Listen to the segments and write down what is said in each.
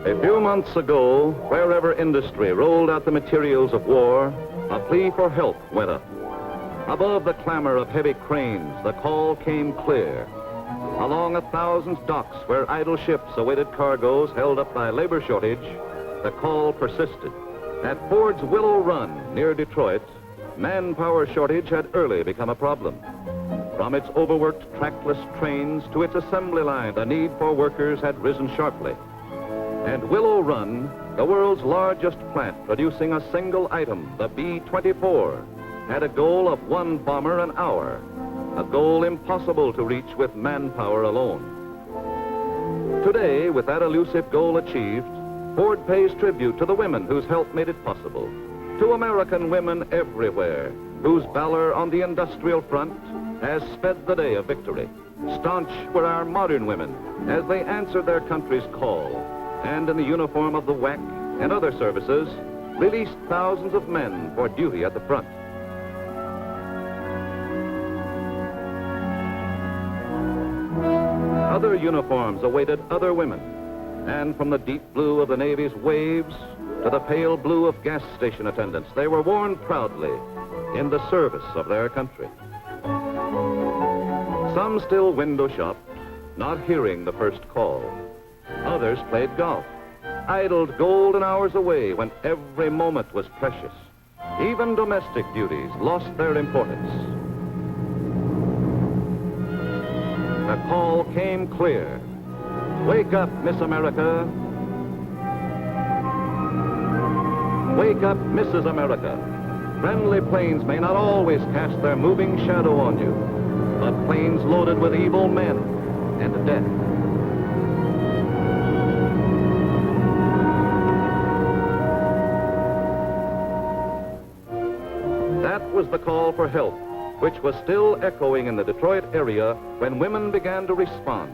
A few months ago, wherever industry rolled out the materials of war, a plea for help went up. Above the clamor of heavy cranes, the call came clear. Along 1,000 docks where idle ships awaited cargoes held up by labor shortage, the call persisted. At Ford's Willow Run near Detroit, manpower shortage had early become a problem. From its overworked trackless trains to its assembly line, the need for workers had risen sharply. And Willow Run, the world's largest plant producing a single item, the B-24, had a goal of 1 bomber an hour, a goal impossible to reach with manpower alone. Today, with that elusive goal achieved, Ford pays tribute to the women whose help made it possible, to American women everywhere, whose valor on the industrial front has sped the day of victory. Staunch were our modern women as they answered their country's call, and in the uniform of the WWII and other services, released thousands of men for duty at the front. Other uniforms awaited other women, and from the deep blue of the Navy's waves to the pale blue of gas station attendants, they were worn proudly in the service of their country. Some still window shopped, not hearing the first call. Others played golf, idled golden hours away when every moment was precious. Even domestic duties lost their importance. The call came clear. Wake up, Miss America. Wake up, Mrs. America. Friendly planes may not always cast their moving shadow on you, but planes loaded with evil men and death. That was the call for help, which was still echoing in the Detroit area when women began to respond,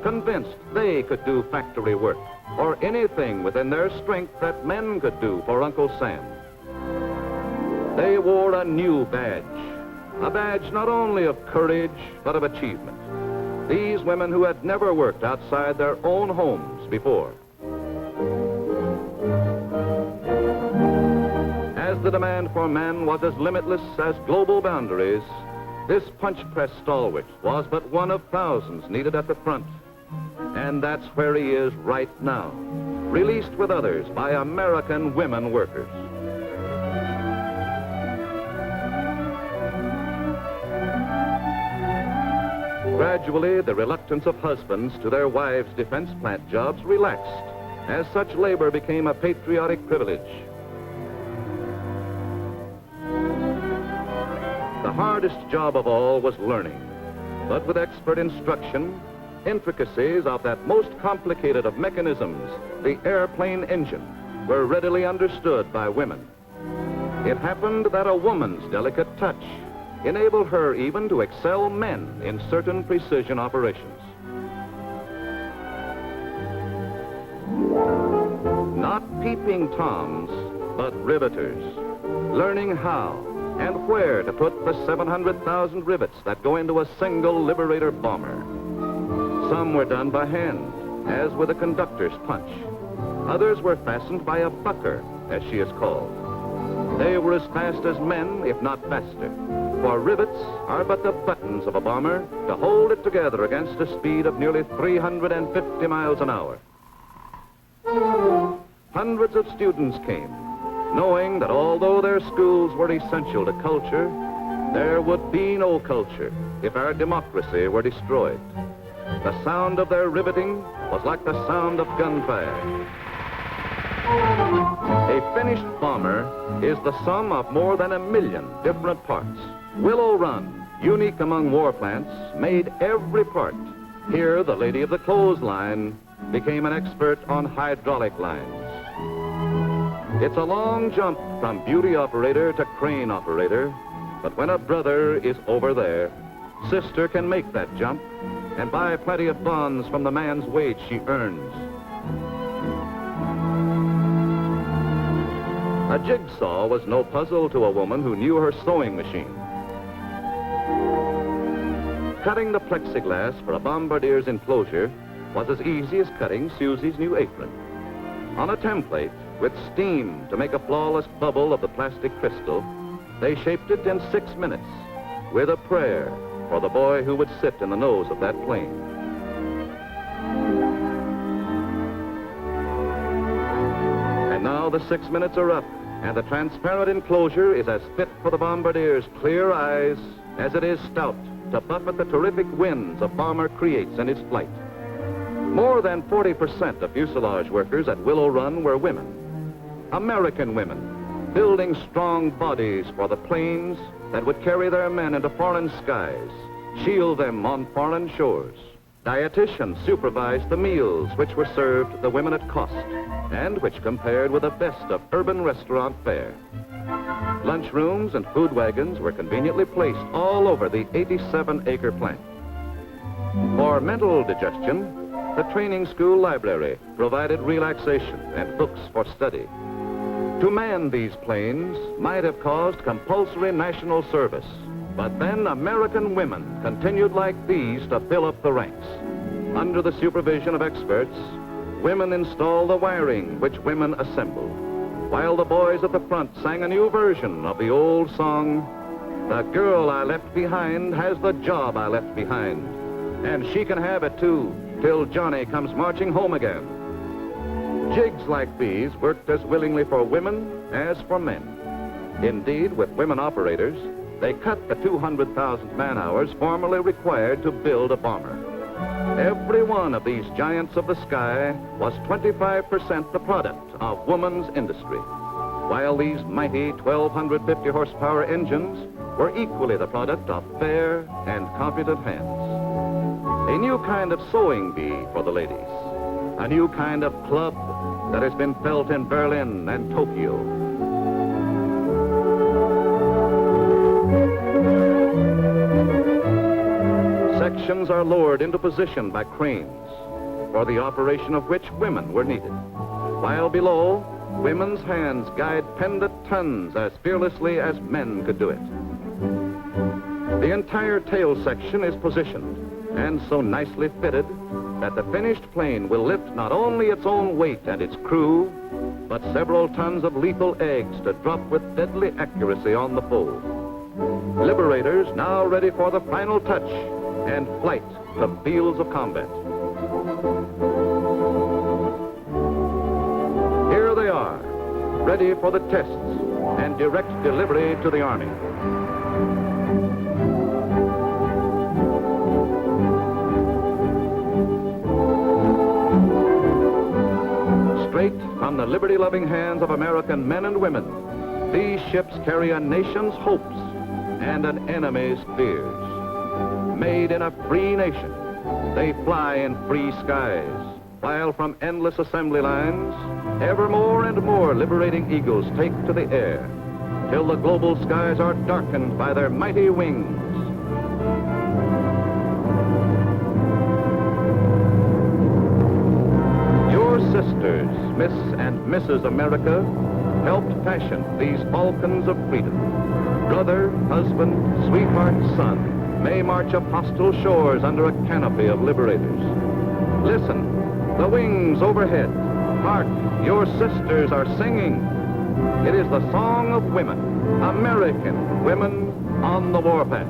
convinced they could do factory work or anything within their strength that men could do for Uncle Sam. They wore a new badge, a badge not only of courage, but of achievement. These women who had never worked outside their own homes before. As the demand for men was as limitless as global boundaries, this punch press stalwart was but one of thousands needed at the front. And that's where he is right now, released with others by American women workers. Gradually, the reluctance of husbands to their wives' defense plant jobs relaxed, as such labor became a patriotic privilege. The hardest job of all was learning, but with expert instruction, intricacies of that most complicated of mechanisms, the airplane engine, were readily understood by women. It happened that a woman's delicate touch enabled her even to excel men in certain precision operations. Not peeping Toms, but riveters, learning how and where to put the 700,000 rivets that go into a single Liberator bomber. Some were done by hand, as with a conductor's punch. Others were fastened by a bucker, as she is called. They were as fast as men, if not faster, for rivets are but the buttons of a bomber to hold it together against a speed of nearly 350 miles an hour. Hundreds of students came, knowing that although their schools were essential to culture, there would be no culture if our democracy were destroyed. The sound of their riveting was like the sound of gunfire. A finished bomber is the sum of more than 1 million different parts. Willow Run, unique among war plants, made every part. Here, the lady of the clothesline became an expert on hydraulic lines. It's a long jump from beauty operator to crane operator, but when a brother is over there, sister can make that jump and buy plenty of bonds from the man's wage she earns. A jigsaw was no puzzle to a woman who knew her sewing machine. Cutting the plexiglass for a bombardier's enclosure was as easy as cutting Susie's new apron. On a template, with steam to make a flawless bubble of the plastic crystal, they shaped it in 6 minutes, with a prayer for the boy who would sit in the nose of that plane. And now the 6 minutes are up, and the transparent enclosure is as fit for the bombardier's clear eyes as it is stout to buffet the terrific winds a bomber creates in its flight. More than 40% of fuselage workers at Willow Run were women. American women, building strong bodies for the planes that would carry their men into foreign skies, shield them on foreign shores. Dietitians supervised the meals which were served the women at cost, and which compared with the best of urban restaurant fare. Lunchrooms and food wagons were conveniently placed all over the 87-acre plant. For mental digestion, the training school library provided relaxation and books for study. To man these planes might have caused compulsory national service, but then American women continued like these to fill up the ranks. Under the supervision of experts, women installed the wiring which women assembled, while the boys at the front sang a new version of the old song, "The girl I left behind has the job I left behind, and she can have it too, till Johnny comes marching home again." Jigs like these worked as willingly for women as for men. Indeed, with women operators, they cut the 200,000 man-hours formerly required to build a bomber. Every one of these giants of the sky was 25% the product of woman's industry, while these mighty 1,250 horsepower engines were equally the product of fair and competent hands. A new kind of sewing bee for the ladies, a new kind of club that has been felt in Berlin and Tokyo. Sections are lowered into position by cranes, for the operation of which women were needed, while below, women's hands guide pendant tons as fearlessly as men could do it. The entire tail section is positioned and so nicely fitted that the finished plane will lift not only its own weight and its crew, but several tons of lethal eggs to drop with deadly accuracy on the foe. Liberators now ready for the final touch and flight to fields of combat. Here they are, ready for the tests and direct delivery to the Army. Straight from the liberty-loving hands of American men and women, these ships carry a nation's hopes and an enemy's fears. Made in a free nation, they fly in free skies, while from endless assembly lines, ever more and more liberating eagles take to the air, till the global skies are darkened by their mighty wings. Your sisters, Miss and Mrs. America, helped fashion these falcons of freedom. Brother, husband, sweetheart, son may march up hostile shores under a canopy of liberators. Listen, the wings overhead. Hark, your sisters are singing. It is the song of women, American women on the warpath.